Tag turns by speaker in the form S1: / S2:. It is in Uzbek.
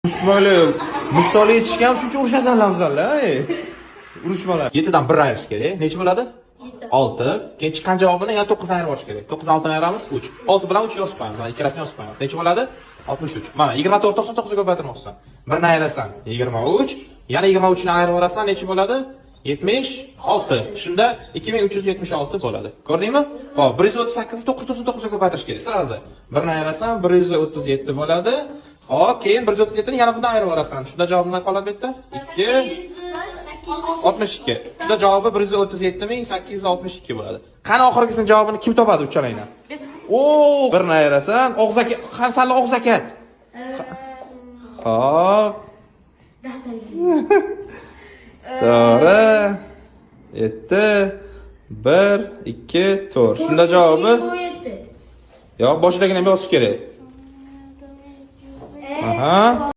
S1: Urishmali. Misol yetishgan shuncha urushasanlar bizlar, ey. Urishmalar. 7 dan 1 ayirish kerak. Necha bo'ladi? 6. Keyin chiqqan javobini yana 9 dan ayirib olish kerak. 9 dan 6 dan ayiramiz 3. 6 bilan 3 yozib qo'yamiz. Mana ikkalasini yozib qo'yamiz. Necha bo'ladi? 63. Mana 24 to'qson 9 ga ko'paytirmoqsan. 1 ni ayirasan 23. Yana 23 ni ayirib yuborasan, necha bo'ladi? 76. Shunda 2376 bo'ladi. Ko'rdingmi? Hop, 138 ni 999 ga ko'paytirish kerak. Sirazi. 1 ni ayirasan 137 bo'ladi. Hop, keyin 137 ni yana bundan ayirib yuborasan. Shunda javob nima qoladi bu yerda? 2 62. Shunda javobi 137.862 bo'ladi. Qani oxirgisini javobini kim topadi uchalangdan? O, 1 ni ayirasan, og'zaki, qansanli og'zakat. Hop. To'g'ri. 7 1 2 4. Shunda javobi yo'q, boshidagini ham yozish kerak. Aha.